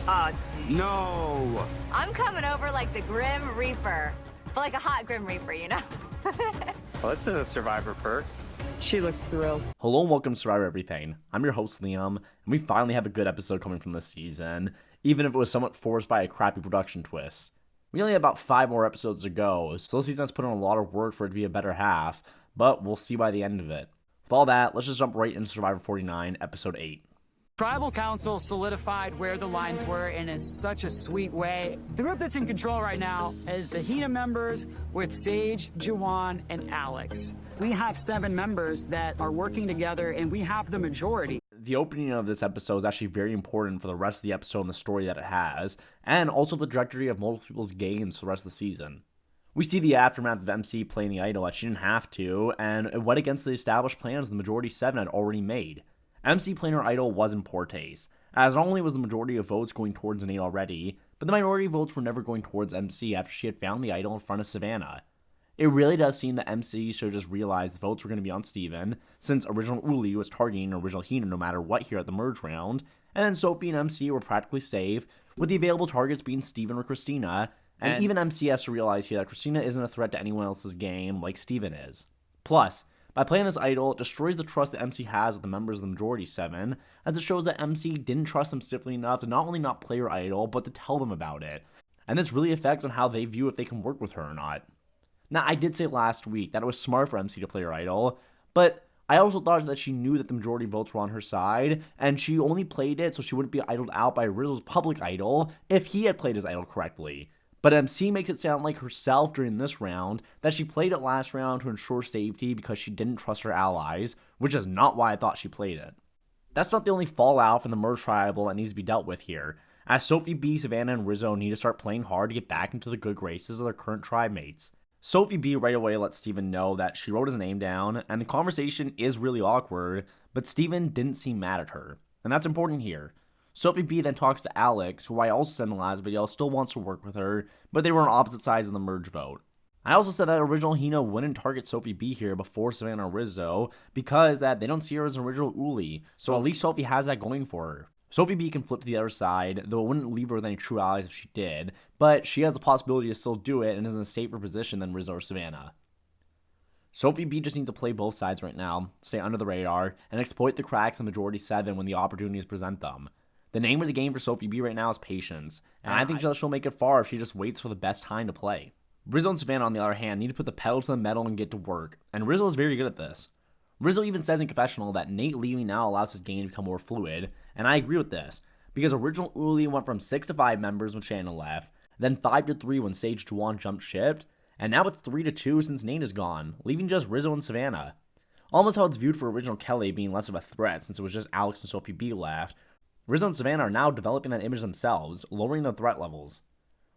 Aw, No! I'm coming over like the Grim Reaper. But like a hot Grim Reaper, you know? Well, that's the Survivor perks. She looks thrilled. Hello and welcome to Survivor Everything. I'm your host Liam, and we finally have a good episode coming from this season, even if it was somewhat forced by a crappy production twist. We only have about 5 more episodes to go, so this season has put in a lot of work for it to be a better half, but we'll see by the end of it. With all that, let's just jump right into Survivor 49, Episode 8. Tribal Council solidified where the lines were in such a sweet way. The group that's in control right now is the Hina members with Sage, Juwan, and Alex. We have 7 members that are working together, and we have the majority. The opening of this episode is actually very important for the rest of the episode and the story that it has, and also the trajectory of multiple people's games for the rest of the season. We see the aftermath of MC playing the idol that she didn't have to, and it went against the established plans the majority 7 had already made. MC playing her idol was in poor taste, as not only was the majority of votes going towards Nate already, but the minority votes were never going towards MC after she had found the idol in front of Savannah. It really does seem that MC should have just realized the votes were going to be on Steven, since original Uli was targeting original Hina no matter what here at the merge round, and then Sophie and MC were practically safe, with the available targets being Steven or Christina, and even MC has to realize here that Christina isn't a threat to anyone else's game like Steven is. Plus, by playing this idol, it destroys the trust that MC has with the members of the majority 7, as it shows that MC didn't trust them stiffly enough to not only not play her idol, but to tell them about it. And this really affects on how they view if they can work with her or not. Now, I did say last week that it was smart for MC to play her idol, but I also thought that she knew that the majority votes were on her side, and she only played it so she wouldn't be idled out by Rizzo's public idol if he had played his idol correctly. But MC makes it sound like herself during this round that she played it last round to ensure safety because she didn't trust her allies, which is not why I thought she played it. That's not the only fallout from the merge tribal that needs to be dealt with here, as Sophie B, Savannah, and Rizzo need to start playing hard to get back into the good graces of their current tribe mates. Sophie B right away lets Steven know that she wrote his name down, and the conversation is really awkward, but Steven didn't seem mad at her, and that's important here. Sophie B then talks to Alex, who I also said in the last video still wants to work with her, but they were on opposite sides of the merge vote. I also said that original Hina wouldn't target Sophie B here before Savannah or Rizzo, because that they don't see her as an original Uli, so at least Sophie has that going for her. Sophie B can flip to the other side, though it wouldn't leave her with any true allies if she did, but she has the possibility to still do it and is in a safer position than Rizzo or Savannah. Sophie B just needs to play both sides right now, stay under the radar, and exploit the cracks in majority 7 when the opportunities present them. The name of the game for Sophie B right now is patience, and I think she'll make it far if she just waits for the best time to play. Rizzo and Savannah, on the other hand, need to put the pedal to the metal and get to work, and Rizzo is very good at this. Rizzo even says in confessional that Nate leaving now allows his game to become more fluid, and I agree with this, because original Uli went from 6 to 5 members when Shannon left, then 5 to 3 when Sage Juwan jumped ship, and now it's 3 to 2 since Nate is gone, leaving just Rizzo and Savannah. Almost how it's viewed for original Kelly being less of a threat since it was just Alex and Sophie B left. Rizzo and Savannah are now developing that image themselves, lowering their threat levels.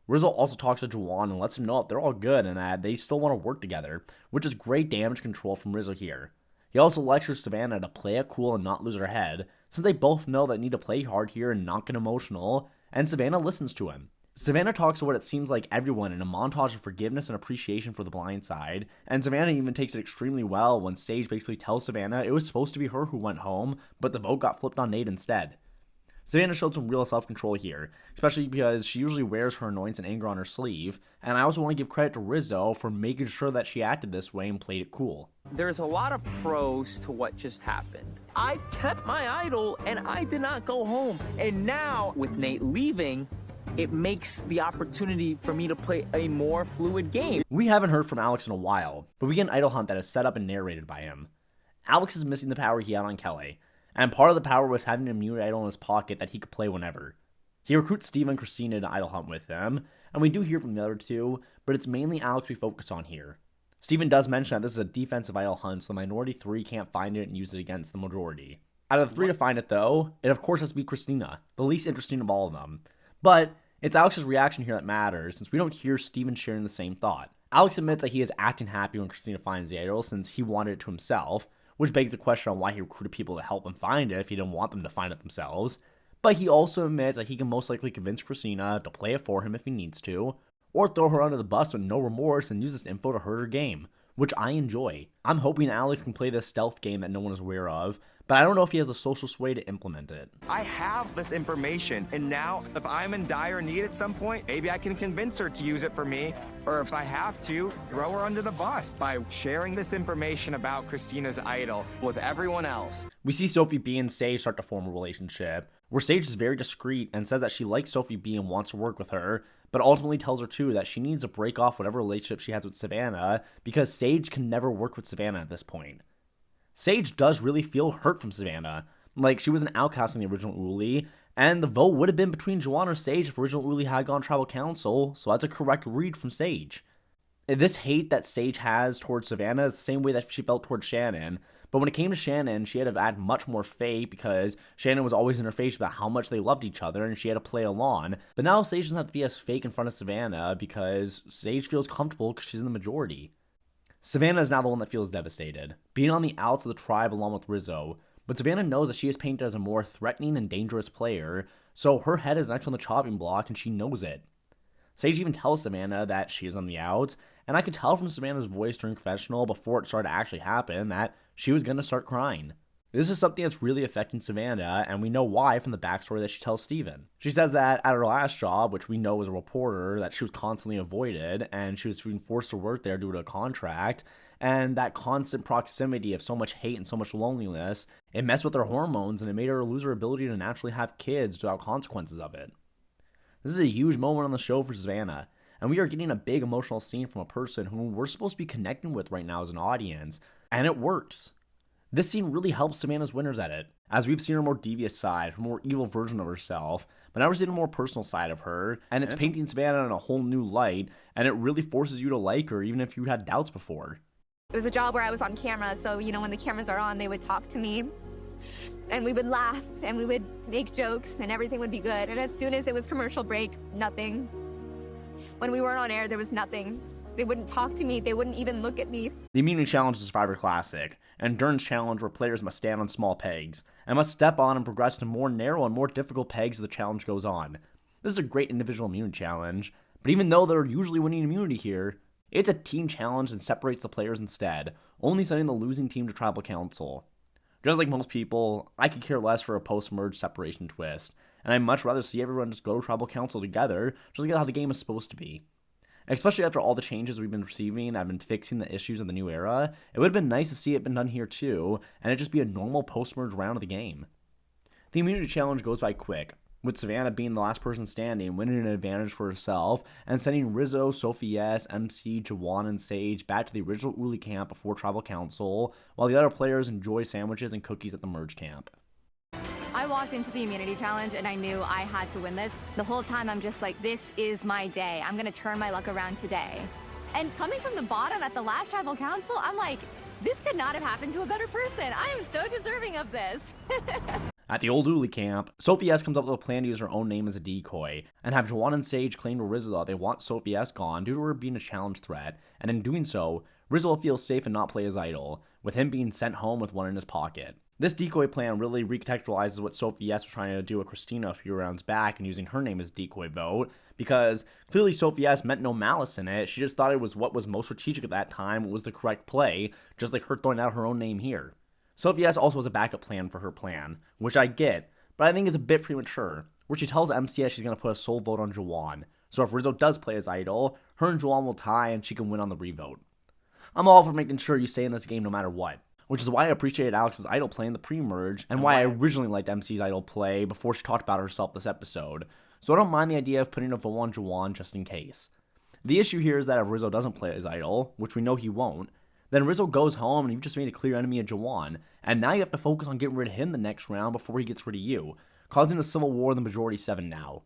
Rizzo also talks to Juwan and lets him know that they're all good and that they still want to work together, which is great damage control from Rizzo here. He also lectures Savannah to play it cool and not lose her head, since they both know they need to play hard here and not get emotional, and Savannah listens to him. Savannah talks to what it seems like everyone in a montage of forgiveness and appreciation for the blind side, and Savannah even takes it extremely well when Sage basically tells Savannah it was supposed to be her who went home, but the vote got flipped on Nate instead. Savannah showed some real self-control here, especially because she usually wears her annoyance and anger on her sleeve, and I also want to give credit to Rizzo for making sure that she acted this way and played it cool. There's a lot of pros to what just happened. I kept my idol and I did not go home. And now, with Nate leaving, it makes the opportunity for me to play a more fluid game. We haven't heard from Alex in a while, but we get an idol hunt that is set up and narrated by him. Alex is missing the power he had on Kelly, and part of the power was having a mute idol in his pocket that he could play whenever. He recruits Steve and Christina to idol hunt with him, and we do hear from the other two, but it's mainly Alex we focus on here. Steven does mention that this is a defensive idol hunt, so the minority 3 can't find it and use it against the majority. Out of the 3 to find it though, it of course has to be Christina, the least interesting of all of them. But it's Alex's reaction here that matters, since we don't hear Steven sharing the same thought. Alex admits that he is acting happy when Christina finds the idol since he wanted it to himself, which begs the question on why he recruited people to help him find it if he didn't want them to find it themselves. But he also admits that he can most likely convince Christina to play it for him if he needs to, or throw her under the bus with no remorse and use this info to hurt her game, which I enjoy. I'm hoping Alex can play this stealth game that no one is aware of, but I don't know if he has the social sway to implement it. I have this information, and now if I'm in dire need at some point, maybe I can convince her to use it for me, or if I have to, throw her under the bus by sharing this information about Christina's idol with everyone else. We see Sophie B and Sage start to form a relationship, where Sage is very discreet and says that she likes Sophie B and wants to work with her, but ultimately tells her too that she needs to break off whatever relationship she has with Savannah because Sage can never work with Savannah at this point. Sage does really feel hurt from Savannah. Like, she was an outcast in the original Uli, and the vote would have been between Juwan or Sage if original Uli had gone tribal council, so that's a correct read from Sage. This hate that Sage has towards Savannah is the same way that she felt towards Shannon, but when it came to Shannon, she had to add much more fake because Shannon was always in her face about how much they loved each other and she had to play along. But now Sage doesn't have to be as fake in front of Savannah because Sage feels comfortable because she's in the majority. Savannah is now the one that feels devastated, being on the outs of the tribe along with Rizzo, but Savannah knows that she is painted as a more threatening and dangerous player, so her head is next on the chopping block and she knows it. Sage even tells Savannah that she is on the outs, and I could tell from Savannah's voice during confessional before it started to actually happen that she was going to start crying. This is something that's really affecting Savannah, and we know why from the backstory that she tells Steven. She says that at her last job, which we know was a reporter, that she was constantly avoided, and she was being forced to work there due to a contract, and that constant proximity of so much hate and so much loneliness, it messed with her hormones, and it made her lose her ability to naturally have kids without consequences of it. This is a huge moment on the show for Savannah, and we are getting a big emotional scene from a person who we're supposed to be connecting with right now as an audience, and it works. This scene really helps Savannah's winners at it, as we've seen her more devious side, her more evil version of herself, but now we're seeing a more personal side of her, and it's painting Savannah in a whole new light, and it really forces you to like her even if you had doubts before. It was a job where I was on camera, so, you know, when the cameras are on, they would talk to me, and we would laugh, and we would make jokes, and everything would be good, and as soon as it was commercial break, nothing. When we weren't on air, there was nothing. They wouldn't talk to me. They wouldn't even look at me. The Immunity Challenge is a Survivor Classic, an endurance challenge where players must stand on small pegs, and must step on and progress to more narrow and more difficult pegs as the challenge goes on. This is a great individual immunity challenge, but even though they're usually winning immunity here, it's a team challenge and separates the players instead, only sending the losing team to tribal council. Just like most people, I could care less for a post-merge separation twist, and I'd much rather see everyone just go to tribal council together, just like how the game is supposed to be. Especially after all the changes we've been receiving that have been fixing the issues of the new era, it would have been nice to see it been done here too, and it just be a normal post-merge round of the game. The immunity challenge goes by quick, with Savannah being the last person standing, winning an advantage for herself, and sending Rizzo, Sophie S, MC, Juwan, and Sage back to the original Uli camp before tribal council, while the other players enjoy sandwiches and cookies at the merge camp. I walked into the immunity challenge and I knew I had to win this. The whole time I'm just like, this is my day. I'm gonna turn my luck around today. And coming from the bottom at the last tribal council, I'm like, this could not have happened to a better person. I am so deserving of this. At the old Uli camp, Sophie S comes up with a plan to use her own name as a decoy, and have Juwan and Sage claim to Rizzo that they want Sophie S gone due to her being a challenge threat, and in doing so, Rizzo will feel safe and not play his idol, with him being sent home with one in his pocket. This decoy plan really recontextualizes what Sophie S was trying to do with Christina a few rounds back and using her name as decoy vote, because clearly Sophie S meant no malice in it, she just thought it was what was most strategic at that time, what was the correct play, just like her throwing out her own name here. Sophie S also has a backup plan for her plan, which I get, but I think is a bit premature, where she tells MCS she's going to put a sole vote on Juwan, so if Rizzo does play his idol, her and Juwan will tie and she can win on the revote. I'm all for making sure you stay in this game no matter what, which is why I appreciated Alex's idol play in the pre-merge, and why I originally liked MC's idol play before she talked about herself this episode, so I don't mind the idea of putting a vote on Juwan just in case. The issue here is that if Rizzo doesn't play his idol, which we know he won't, then Rizzo goes home and you've just made a clear enemy of Juwan, and now you have to focus on getting rid of him the next round before he gets rid of you, causing a civil war in the majority 7 now.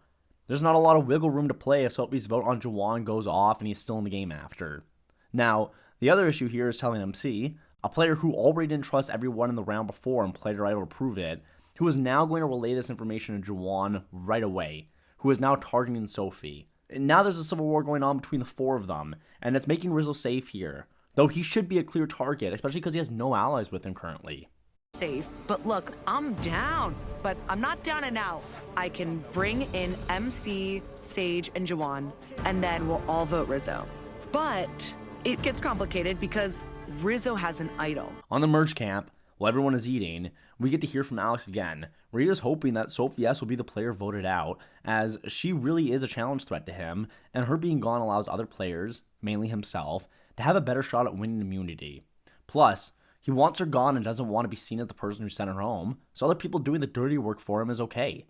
There's not a lot of wiggle room to play if Sophie's vote on Juwan goes off and he's still in the game after. Now, the other issue here is telling MC, a player who already didn't trust everyone in the round before and played her idol to prove it, who is now going to relay this information to Juwan right away, who is now targeting Sophie. And now there's a civil war going on between the 4 of them, and it's making Rizzo safe here, though he should be a clear target, especially because he has no allies with him currently. Safe, but look, I'm down, but I'm not down and out. I can bring in MC, Sage, and Juwan, and then we'll all vote Rizzo. But it gets complicated because Rizzo has an idol. On the merge camp, While everyone is eating, we get to hear from Alex again, where he is hoping that Sophie S will be the player voted out, as she really is a challenge threat to him, and her being gone allows other players, mainly himself, to have a better shot at winning immunity. Plus, he wants her gone and doesn't want to be seen as the person who sent her home, so other people doing the dirty work for him is okay.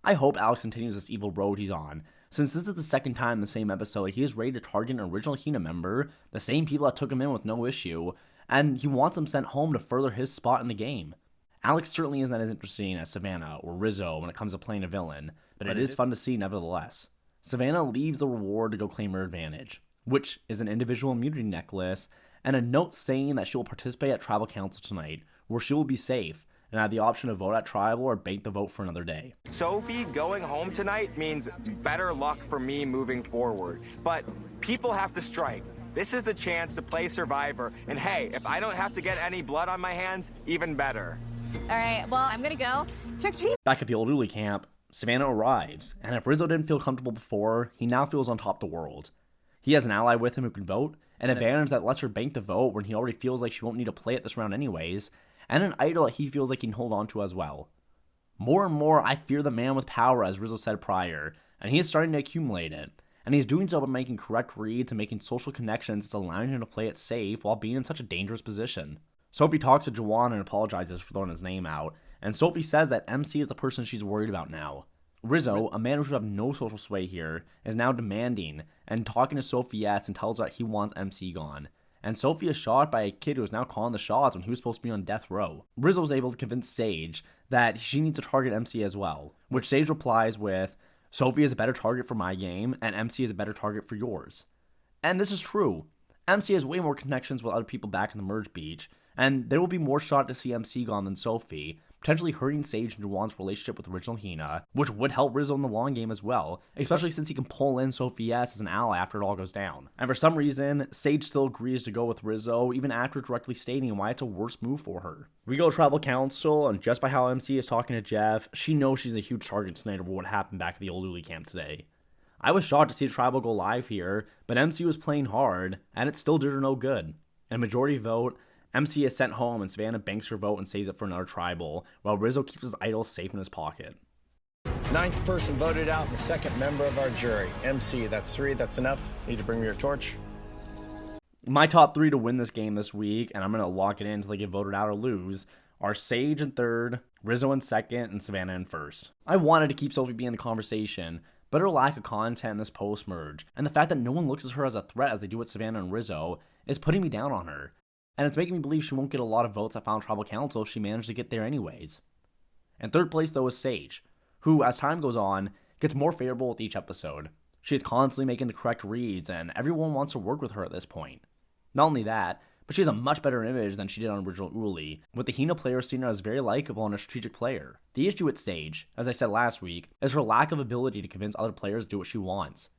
I hope Alex continues this evil road he's on, since this is the second time in the same episode he is ready to target an original Hina member, the same people that took him in with no issue, and he wants them sent home to further his spot in the game. Alex certainly isn't as interesting as Savannah or Rizzo when it comes to playing a villain, but it is fun to see nevertheless. Savannah leaves the reward to go claim her advantage, which is an individual immunity necklace, and a note saying that she will participate at Tribal Council tonight, where she will be safe, and have the option to vote at Tribal or bank the vote for another day. Sophie going home tonight means better luck for me moving forward. But people have to strike. This is the chance to play Survivor, and hey, if I don't have to get any blood on my hands, even better. All right, well, I'm gonna go trick or treat. Back at the Old Uli camp, Savannah arrives, and if Rizzo didn't feel comfortable before, he now feels on top of the world. He has an ally with him who can vote, an advantage that lets her bank the vote when he already feels like she won't need to play it this round anyways, and an idol that he feels like he can hold on to as well. More and more, I fear the man with power, as Rizzo said prior, and he is starting to accumulate it, and he's doing so by making correct reads and making social connections that's allowing him to play it safe while being in such a dangerous position. Sophie talks to Juwan and apologizes for throwing his name out, and Sophie says that MC is the person she's worried about now. Rizzo, a man who should have no social sway here, is now demanding and talking to Sophie S and tells her that he wants MC gone. And Sophie is shocked by a kid who is now calling the shots when he was supposed to be on death row. Rizzo is able to convince Sage that she needs to target MC as well, which Sage replies with, Sophie is a better target for my game, and MC is a better target for yours. And this is true. MC has way more connections with other people back in the Merge Beach, and there will be more shot to see MC gone than Sophie, potentially hurting Sage and Juwan's relationship with original Hina, which would help Rizzo in the long game as well, especially since he can pull in Sophie S as an ally after it all goes down. And for some reason, Sage still agrees to go with Rizzo, even after directly stating why it's a worse move for her. We go to Tribal Council, and just by how MC is talking to Jeff, she knows she's a huge target tonight over what happened back at the Old Uli camp today. I was shocked to see Tribal go live here, but MC was playing hard, and it still did her no good. And majority vote, MC is sent home and Savannah banks her vote and saves it for another Tribal, while Rizzo keeps his idol safe in his pocket. 9th person voted out, the 2nd member of our jury. MC, that's 3, that's enough. Need to bring me your torch? My top 3 to win this game this week, and I'm going to lock it in until they get voted out or lose, are Sage in 3rd, Rizzo in 2nd, and Savannah in 1st. I wanted to keep Sophie B in the conversation, but her lack of content in this post-merge, and the fact that no one looks at her as a threat as they do with Savannah and Rizzo, is putting me down on her. And it's making me believe she won't get a lot of votes at Final Tribal Council if she managed to get there anyways. In 3rd place, though, is Sage, who, as time goes on, gets more favorable with each episode. She is constantly making the correct reads, and everyone wants to work with her at this point. Not only that, but she has a much better image than she did on original Uli, with the Hina player seeing her as very likable and a strategic player. The issue with Sage, as I said last week, is her lack of ability to convince other players to do what she wants.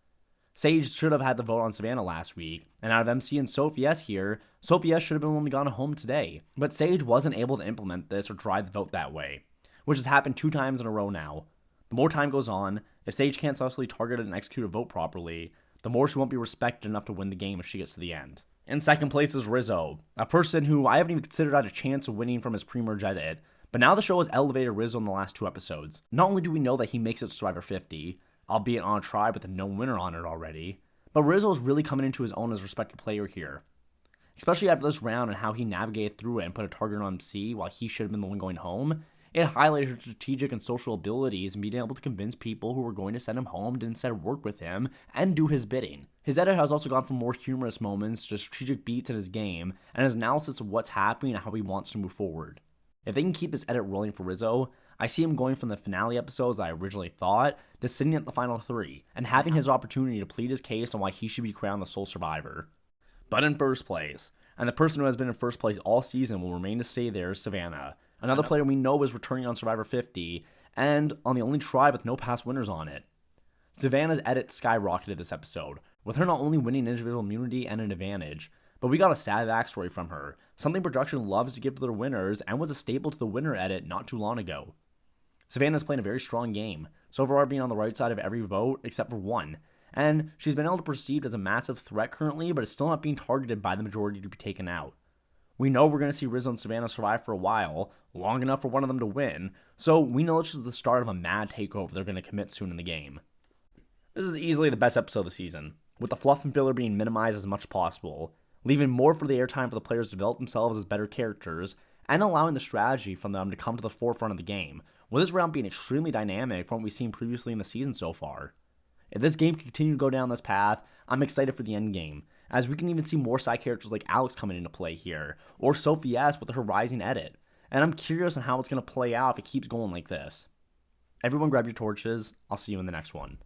Sage should have had the vote on Savannah last week, and out of MC and Sophie S here, Sophie S should have been only gone home today. But Sage wasn't able to implement this or drive the vote that way, which has happened 2 times in a row now. The more time goes on, if Sage can't successfully target and execute a vote properly, the more she won't be respected enough to win the game if she gets to the end. In 2nd place is Rizzo, a person who I haven't even considered had a chance of winning from his pre-merge edit, but now the show has elevated Rizzo in the last 2 episodes. Not only do we know that he makes it to Survivor 50, albeit on a tribe with a known winner on it already, but Rizzo is really coming into his own as a respected player here. Especially after this round and how he navigated through it and put a target on MC while he should have been the one going home, it highlighted his strategic and social abilities and being able to convince people who were going to send him home to instead work with him and do his bidding. His edit has also gone from more humorous moments to strategic beats in his game and his analysis of what's happening and how he wants to move forward. If they can keep this edit rolling for Rizzo, I see him going from the finale episodes I originally thought to sitting at the final 3 and having his opportunity to plead his case on why he should be crowned the sole survivor. But in 1st place, and the person who has been in 1st place all season will remain to stay there, is Savannah, another player we know is returning on Survivor 50 and on the only tribe with no past winners on it. Savannah's edit skyrocketed this episode, with her not only winning individual immunity and an advantage, but we got a sad backstory from her, something production loves to give to their winners and was a staple to the winner edit not too long ago. Savannah's playing a very strong game, so far being on the right side of every vote except for 1, and she's been able to perceived as a massive threat currently, but is still not being targeted by the majority to be taken out. We know we're going to see Rizzo and Savannah survive for a while, long enough for one of them to win, so we know this is the start of a mad takeover they're going to commit soon in the game. This is easily the best episode of the season, with the fluff and filler being minimized as much as possible, leaving more for the airtime for the players to develop themselves as better characters, and allowing the strategy from them to come to the forefront of the game, with this round being extremely dynamic from what we've seen previously in the season so far. If this game can continue to go down this path, I'm excited for the end game, as we can even see more side characters like Alex coming into play here, or Sophie S with her rising edit, and I'm curious on how it's going to play out if it keeps going like this. Everyone grab your torches, I'll see you in the next one.